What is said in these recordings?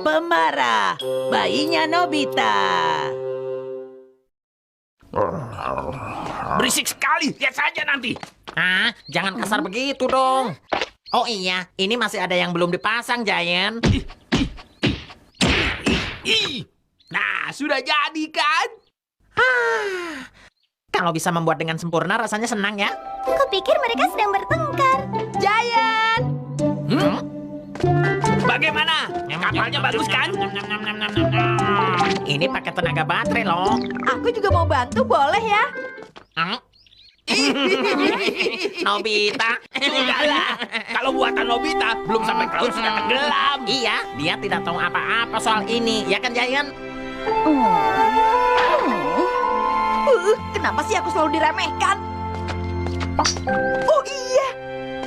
Pemarah, bayinya Nobita. Berisik sekali, lihat saja nanti. Jangan kasar begitu dong. Oh iya, ini masih ada yang belum dipasang, Giant. Nah, sudah jadi kan? Kalau bisa membuat dengan sempurna, rasanya senang ya. Kupikir mereka sedang bertengkar. Giant! Bagaimana? Kapalnya bagus kan? Ini pakai tenaga baterai loh. Aku juga mau bantu, boleh ya? Nobita. Sudahlah, kalau buatan Nobita belum sampai ke laut sudah tenggelam. Iya, dia tidak tahu apa-apa soal ini. Ya kan, Giant? Kenapa sih aku selalu diremehkan? Oh iya,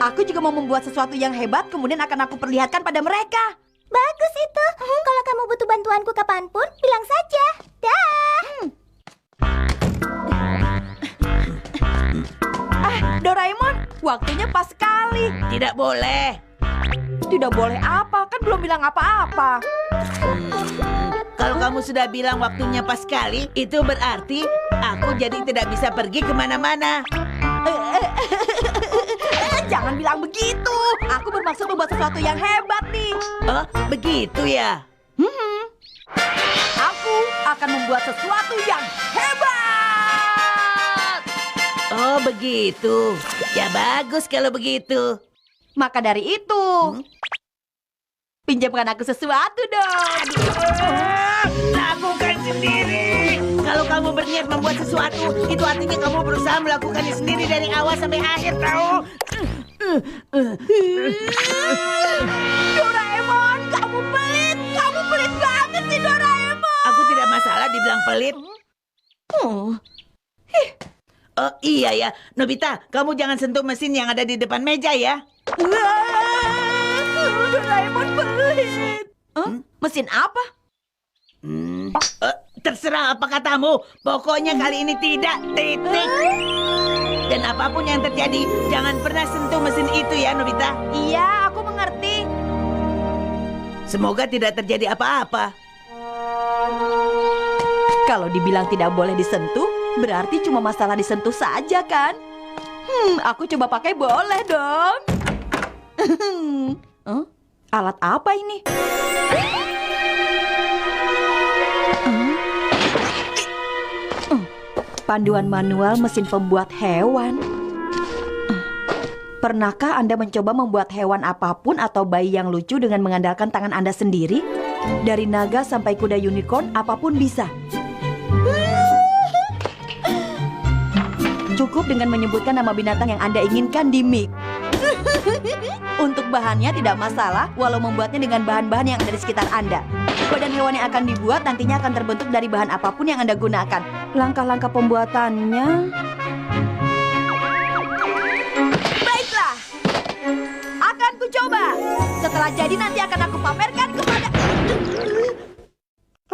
aku juga mau membuat sesuatu yang hebat, kemudian akan aku perlihatkan pada mereka. Bagus itu. Kalau kamu butuh bantuanku kapanpun, bilang saja. Dah. Doraemon, waktunya pas sekali. Tidak boleh. Tidak boleh apa? Kan belum bilang apa-apa. Kalau kamu sudah bilang waktunya pas sekali, itu berarti aku jadi tidak bisa pergi kemana-mana. Jangan bilang begitu. Aku bermaksud membuat sesuatu yang hebat nih. Oh, begitu ya? Aku akan membuat sesuatu yang hebat. Oh, begitu. Ya bagus kalau begitu. Maka dari itu, pinjamkan aku sesuatu dong. Lakukan sendiri. Kalau kamu berniat membuat sesuatu, itu artinya kamu berusaha melakukannya sendiri dari awal sampai akhir, tahu? Doraemon, kamu pelit. Kamu pelit banget sih, Doraemon. Aku tidak masalah dibilang pelit. Oh iya ya, Nobita, kamu jangan sentuh mesin yang ada di depan meja ya. Doraemon pelit. Mesin apa? Terserah apa katamu, pokoknya kali ini tidak, titik. Dan apapun yang terjadi, jangan pernah sentuh mesin itu ya, Nobita. Iya, aku mengerti. Semoga tidak terjadi apa-apa. Kalau dibilang tidak boleh disentuh, berarti cuma masalah disentuh saja kan? Aku coba pakai boleh dong. Alat apa ini? Panduan manual mesin pembuat hewan. Pernahkah Anda mencoba membuat hewan apapun atau bayi yang lucu dengan mengandalkan tangan Anda sendiri? Dari naga sampai kuda unicorn, apapun bisa. Cukup dengan menyebutkan nama binatang yang Anda inginkan di mic. Untuk bahannya tidak masalah, walau membuatnya dengan bahan-bahan yang ada di sekitar Anda. Badan hewan yang akan dibuat nantinya akan terbentuk dari bahan apapun yang Anda gunakan. Langkah-langkah pembuatannya... Baiklah, akan ku coba. Setelah jadi nanti akan aku pamerkan kepada...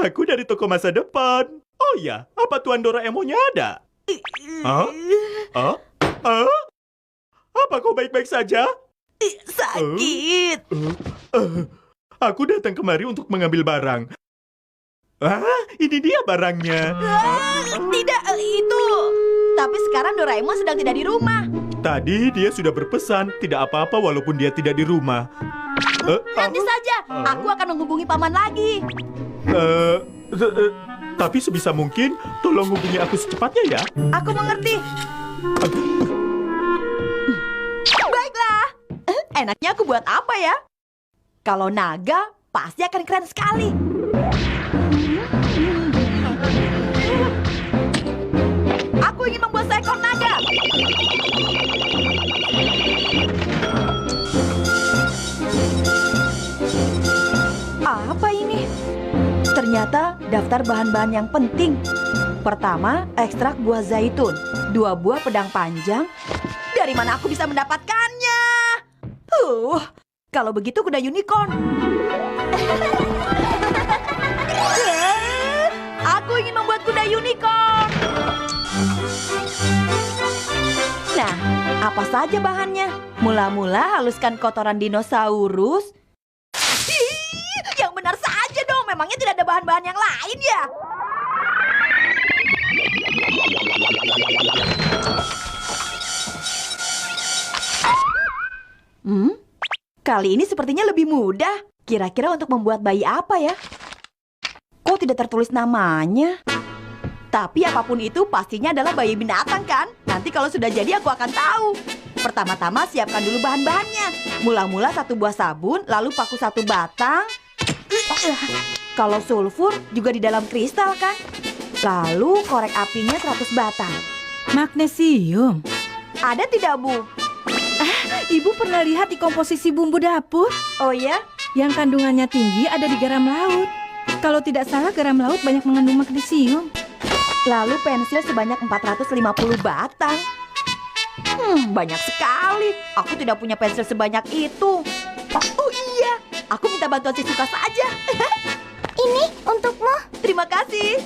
Aku dari toko masa depan. Oh ya, apa Tuan Doraemonnya ada? Apa kau baik-baik saja? Sakit. Aku datang kemari untuk mengambil barang. Ini dia barangnya. Tidak, itu. Tapi sekarang Doraemon sedang tidak di rumah. Tadi dia sudah berpesan, tidak apa-apa walaupun dia tidak di rumah. Nanti saja, aku akan menghubungi paman lagi. Tapi sebisa mungkin, tolong hubungi aku secepatnya ya. Aku mengerti. Baiklah. Enaknya aku buat apa ya? Kalau naga, pasti akan keren sekali. Aku ingin membuat seekor naga. Apa ini? Ternyata daftar bahan-bahan yang penting. Pertama, ekstrak buah zaitun. 2 buah pedang panjang. Dari mana aku bisa mendapatkannya? Kalau begitu kuda unicorn. Aku ingin membuat kuda unicorn. Nah, apa saja bahannya? Mula-mula haluskan kotoran dinosaurus. Yang benar saja dong, memangnya tidak ada bahan-bahan yang lain ya? Kali ini sepertinya lebih mudah. Kira-kira untuk membuat bayi apa ya? Kok tidak tertulis namanya? Tapi apapun itu pastinya adalah bayi binatang kan? Nanti kalau sudah jadi aku akan tahu. Pertama-tama siapkan dulu bahan-bahannya. Mula-mula 1 buah sabun, lalu paku 1 batang. Kalau sulfur juga di dalam kristal kan? Lalu korek apinya 100 batang. Magnesium. Ada tidak, Bu? Ibu pernah lihat di komposisi bumbu dapur? Oh ya? Yang kandungannya tinggi ada di garam laut. Kalau tidak salah garam laut banyak mengandung magnesium. Lalu pensil sebanyak 450 batang. Banyak sekali. Aku tidak punya pensil sebanyak itu. Oh iya, aku minta bantuan si Suka saja. Ini untukmu. Terima kasih.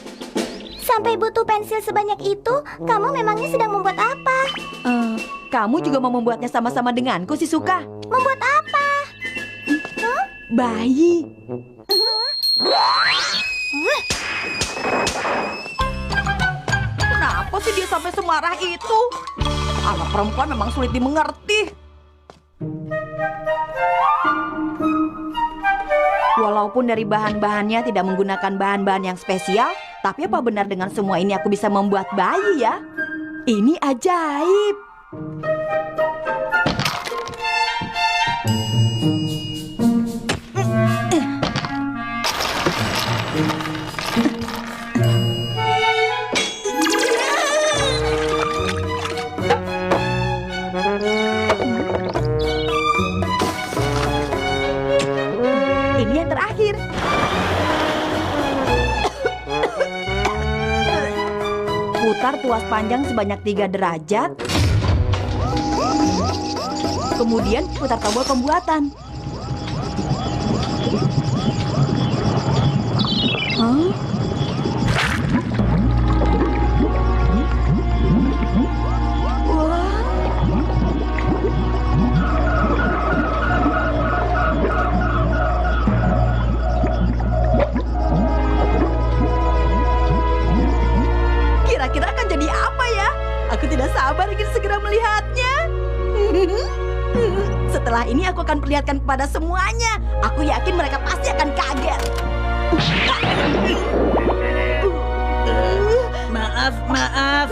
Sampai butuh pensil sebanyak itu, kamu memangnya sedang membuat apa? Kamu juga mau membuatnya sama-sama denganku, si Suka? Membuat apa? Bayi. Kenapa sih dia sampai semarah itu? Anak perempuan memang sulit dimengerti. Walaupun dari bahan-bahannya tidak menggunakan bahan-bahan yang spesial, tapi apa benar dengan semua ini aku bisa membuat bayi ya? Ini ajaib. Ini yang terakhir. Putar tuas panjang sebanyak 3 derajat. Kemudian putar tombol pembuatan. Hah? Wah. Kira-kira akan jadi apa ya? Aku tidak sabar ingin segera melihatnya. Setelah ini aku akan perlihatkan kepada semuanya. Aku yakin mereka pasti akan kaget. Maaf.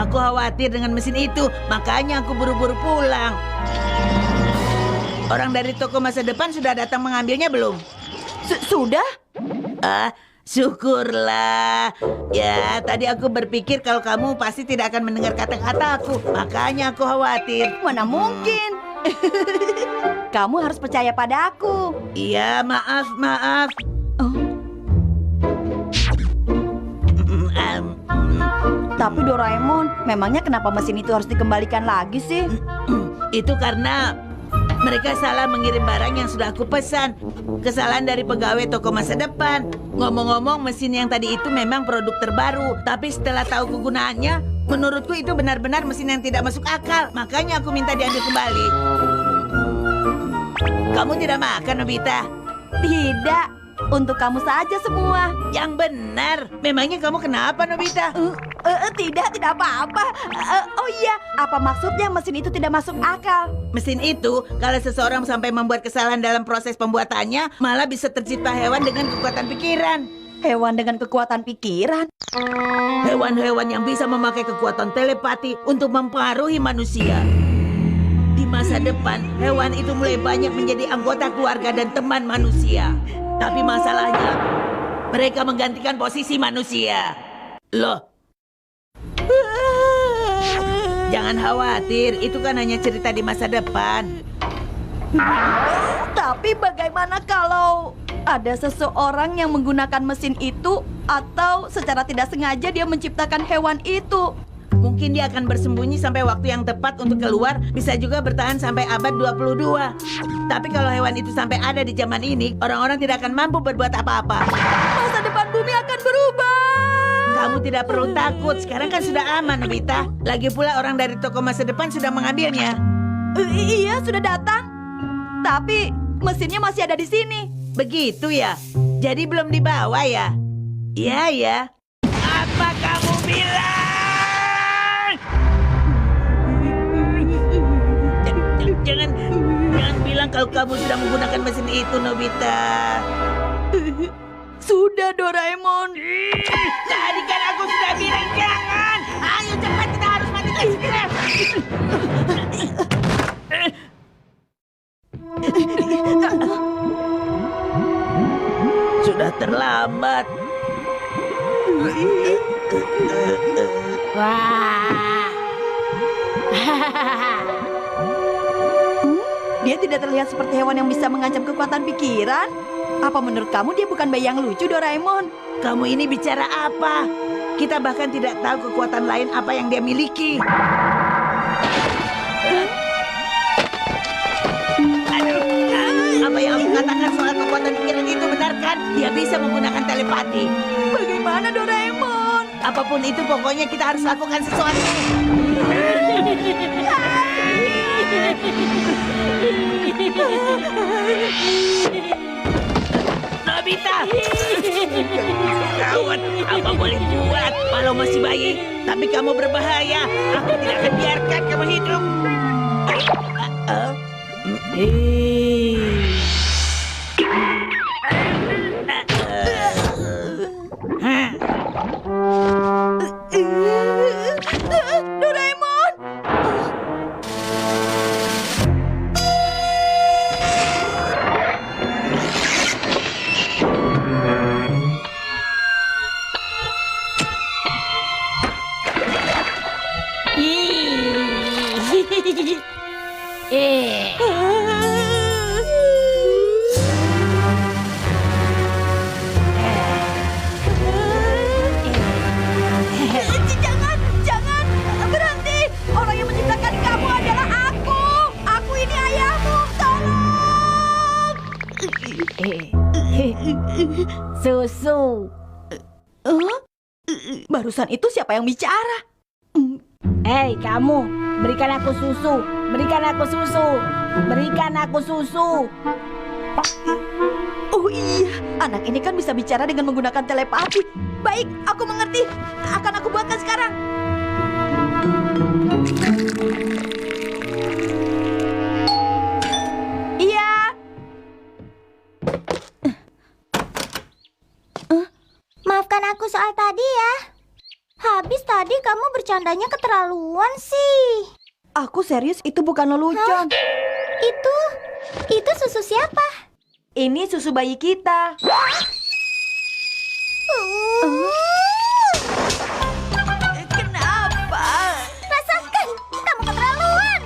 Aku khawatir dengan mesin itu, makanya aku buru-buru pulang. Orang dari toko masa depan sudah datang mengambilnya belum? Sudah? Syukurlah. Ya, tadi aku berpikir kalau kamu pasti tidak akan mendengar kata-kataku. Makanya aku khawatir. Mana mungkin? Kamu harus percaya pada aku. Iya, maaf. Oh, tapi Doraemon, memangnya kenapa mesin itu harus dikembalikan lagi sih? Itu karena mereka salah mengirim barang yang sudah aku pesan. Kesalahan dari pegawai toko masa depan. Ngomong-ngomong, mesin yang tadi itu memang produk terbaru. Tapi setelah tahu kegunaannya, menurutku itu benar-benar mesin yang tidak masuk akal. Makanya aku minta diambil kembali. Kamu tidak makan, Nobita? Tidak, untuk kamu saja semua. Yang benar. Memangnya kamu kenapa, Nobita? Tidak apa-apa. Oh iya, apa maksudnya mesin itu tidak masuk akal? Mesin itu, kalau seseorang sampai membuat kesalahan dalam proses pembuatannya, malah bisa tercipta hewan dengan kekuatan pikiran. Hewan dengan kekuatan pikiran? Hewan-hewan yang bisa memakai kekuatan telepati untuk mempengaruhi manusia. Di masa depan, hewan itu mulai banyak menjadi anggota keluarga dan teman manusia. Tapi masalahnya, mereka menggantikan posisi manusia. Loh, jangan khawatir, itu kan hanya cerita di masa depan. Tapi bagaimana kalau ada seseorang yang menggunakan mesin itu atau secara tidak sengaja dia menciptakan hewan itu? Mungkin dia akan bersembunyi sampai waktu yang tepat untuk keluar, bisa juga bertahan sampai abad 22. Tapi kalau hewan itu sampai ada di zaman ini, orang-orang tidak akan mampu berbuat apa-apa. Masa depan bumi akan berubah. Kamu tidak perlu takut, sekarang kan sudah aman, Nobita. Lagi pula orang dari toko masa depan sudah mengambilnya. Iya, sudah datang. Tapi Mesinnya masih ada di sini. Begitu ya? Jadi belum dibawa ya? Iya ya. Apa kamu bilang? Jangan bilang kalau kamu sudah menggunakan mesin itu, Nobita. Sudah, Doraemon. Tadi kan aku sudah bilang jangan. Ayo cepat, kita harus matikan segera. Sudah terlambat. Wah. Dia tidak terlihat seperti hewan yang bisa mengancam kekuatan pikiran. Apa menurut kamu dia bukan bayi yang lucu, Doraemon? Kamu ini bicara apa? Kita bahkan tidak tahu kekuatan lain apa yang dia miliki. Apa yang aku katakan soal kekuatan pikiran itu benar kan? Dia bisa menggunakan telepati. Bagaimana, Doraemon? Apapun itu, pokoknya kita harus lakukan sesuatu. Nobita! Gawat, apa boleh buat? Walau masih bayi, tapi kamu berbahaya. Aku tidak akan biarkan kamu hidup. Doraemon! Jangan berhenti. Orang yang menciptakan kamu adalah aku. Aku ini ayahmu. Tolong. Susu. Barusan itu siapa yang bicara? Hei, kamu, berikan aku susu. Berikan aku susu. Berikan aku susu. Oh iya, anak ini kan bisa bicara dengan menggunakan telepati. Baik, aku mengerti. Akan aku buatkan sekarang. Iya. Maafkan aku soal tadi ya. Habis tadi kamu bercandanya keterlaluan sih. Aku serius, itu bukan lelucon. Itu susu siapa? Ini susu bayi kita. Kenapa? Rasakan, kamu keterlaluan.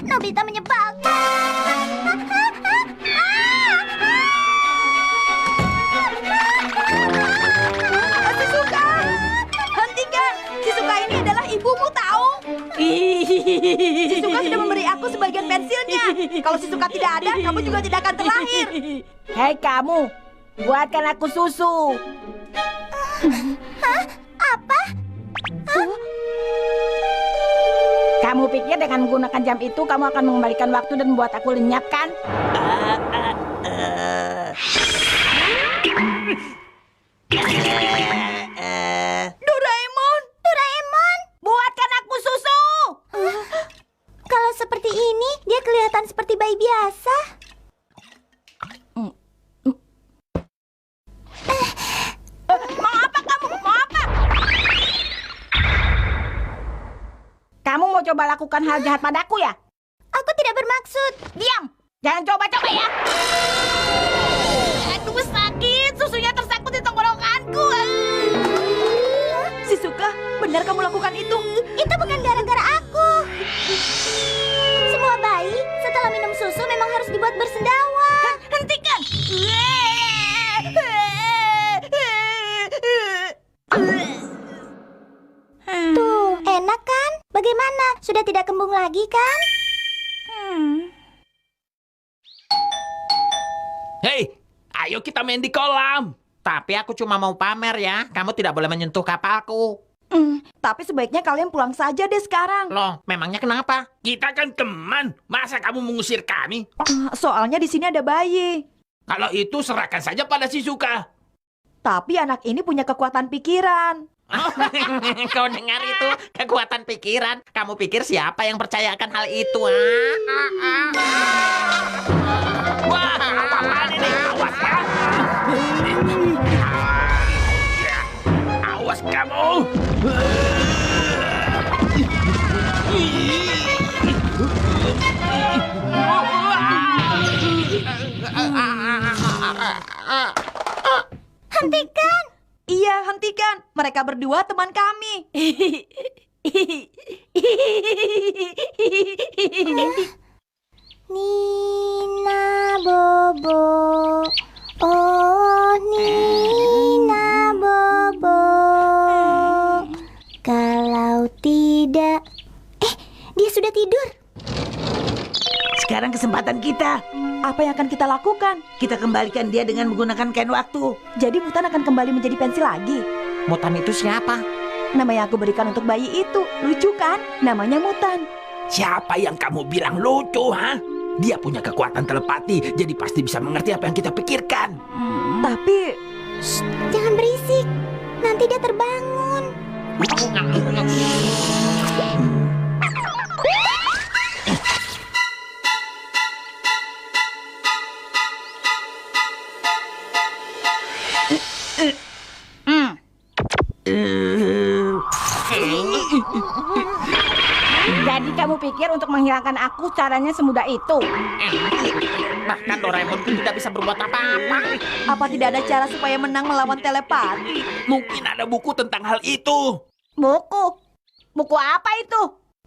Nobita menyebalkan. Shizuka, hentikan. Shizuka ini adalah ibumu, tahu? Shizuka sudah memberi aku sebagian pensilnya. Kalau Shizuka tidak ada, kamu juga tidak akan terlahir. Hei kamu, buatkan aku susu. Apa? Kamu pikir dengan menggunakan jam itu kamu akan mengembalikan waktu dan membuat aku lenyap kan? Doraemon, Buatkan aku susu. Kalau seperti ini, dia kelihatan seperti bayi biasa. Mau apa kamu? Mau apa? Kamu mau coba lakukan hal jahat padaku ya? Aku tidak bermaksud. Diam. Jangan coba-coba ya. Aduh, sakit. Susunya tersangkut di tenggorokanku. Shizuka, benar kamu lakukan itu? Itu bukan gara-gara aku. Semua bayi setelah minum susu memang harus dibuat bersendawa. Hentikan. Tuh, enak kan? Bagaimana? Sudah tidak kembung lagi kan? Hei, Ayo kita main di kolam. Tapi aku cuma mau pamer ya. Kamu tidak boleh menyentuh kapalku. Tapi sebaiknya kalian pulang saja deh sekarang. Loh, memangnya kenapa? Kita kan teman. Masa kamu mengusir kami? Soalnya di sini ada bayi. Kalau itu serahkan saja pada Shizuka. Tapi anak ini punya kekuatan pikiran. Kau dengar itu? Kekuatan pikiran. Kamu pikir siapa yang percayakan hal itu? Wah, apa-apaan ini? Awas ya. Awas kamu. Hentikan! Iya, hentikan. Mereka berdua teman kami. Nina Bobo, oh Nina Bobo. Kalau tidak, dia sudah tidur. Sekarang kesempatan kita. Apa yang akan kita lakukan? Kita kembalikan dia dengan menggunakan kain waktu. Jadi Mutan akan kembali menjadi pensil lagi. Mutan itu siapa? Nama yang aku berikan untuk bayi itu. Lucu kan? Namanya Mutan. Siapa yang kamu bilang lucu, ha? Dia punya kekuatan telepati, jadi pasti bisa mengerti apa yang kita pikirkan. Tapi Jangan berisik, nanti dia terbangun. Jadi kamu pikir untuk menghilangkan aku caranya semudah itu? Bahkan Doraemon pun tidak bisa berbuat apa-apa. apa tidak ada cara supaya menang melawan telepati? Mungkin ada buku tentang hal itu. Buku? Buku apa itu?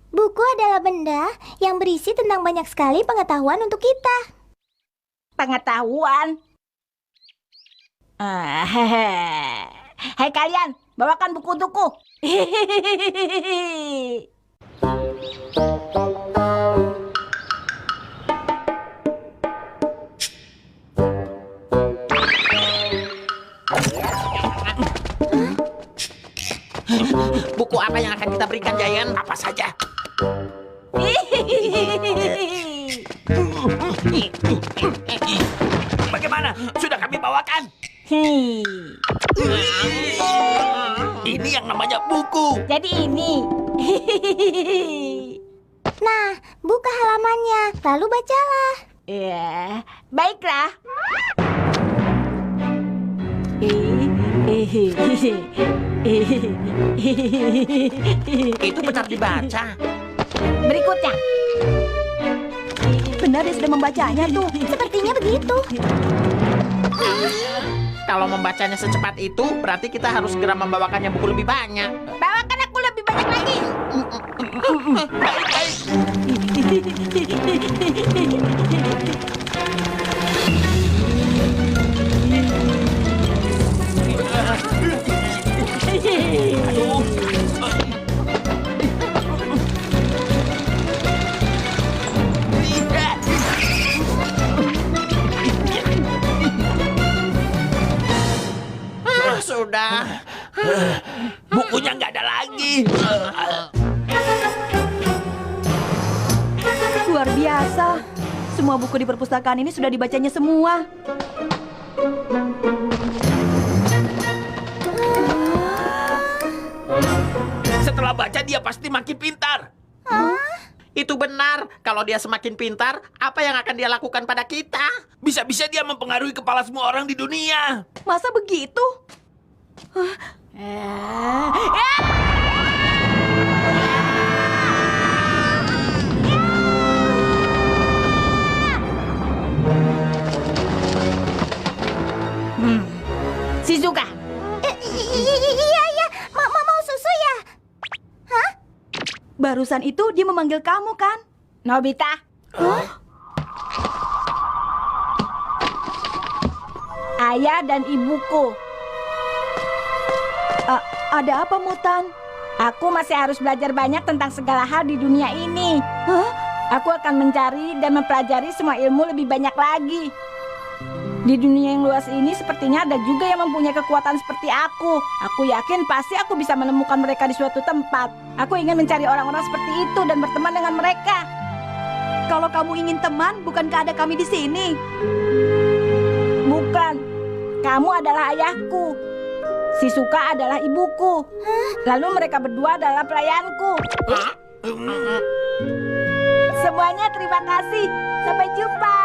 Buku adalah benda yang berisi tentang banyak sekali pengetahuan untuk kita. Pengetahuan? Hei kalian, bawakan buku untukku. Buku apa yang akan kita berikan, Giant? Apa saja? Bagaimana? Sudah kami bawakan. Ini yang namanya buku. Jadi ini. Nah, buka halamannya, lalu bacalah. Ya, baiklah. Itu benar dibaca. Berikutnya. Benar dia sudah membacanya tuh. Sepertinya begitu. Kalau membacanya secepat itu, berarti kita harus segera membawakannya buku lebih banyak. Bawakan aku lebih banyak lagi. Sudah. Bukunya nggak ada lagi. Luar biasa. Semua buku di perpustakaan ini sudah dibacanya semua. Setelah baca dia pasti makin pintar. Itu benar. Kalau dia semakin pintar, apa yang akan dia lakukan pada kita? Bisa-bisa dia mempengaruhi kepala semua orang di dunia. Masa begitu? Shizuka. Iya, mau susu ya? Barusan itu dia memanggil kamu kan? Nobita. Ayah dan ibuku. Ada apa, Mutan? Aku masih harus belajar banyak tentang segala hal di dunia ini. Aku akan mencari dan mempelajari semua ilmu lebih banyak lagi. Di dunia yang luas ini sepertinya ada juga yang mempunyai kekuatan seperti aku. Aku yakin pasti aku bisa menemukan mereka di suatu tempat. Aku ingin mencari orang-orang seperti itu dan berteman dengan mereka. Kalau kamu ingin teman, bukankah ada kami di sini? Bukan, kamu adalah ayahku. Si Suka adalah ibuku. Lalu mereka berdua adalah pelayanku. Semuanya terima kasih. Sampai jumpa.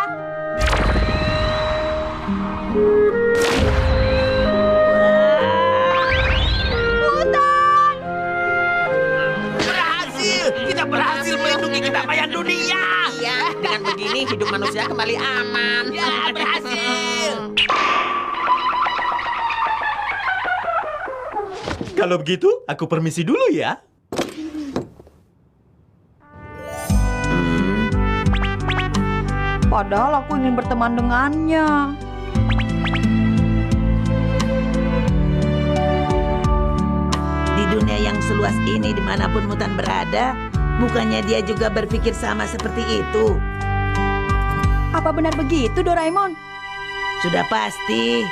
Berhasil! Kita berhasil melindungi kedamaian dunia! Iya, dengan begini hidup manusia kembali aman. Ya, berhasil! Kalau begitu, aku permisi dulu ya. Padahal aku ingin berteman dengannya. Di dunia yang seluas ini dimanapun Mutan berada, bukannya dia juga berpikir sama seperti itu? Apa benar begitu, Doraemon? Sudah pasti,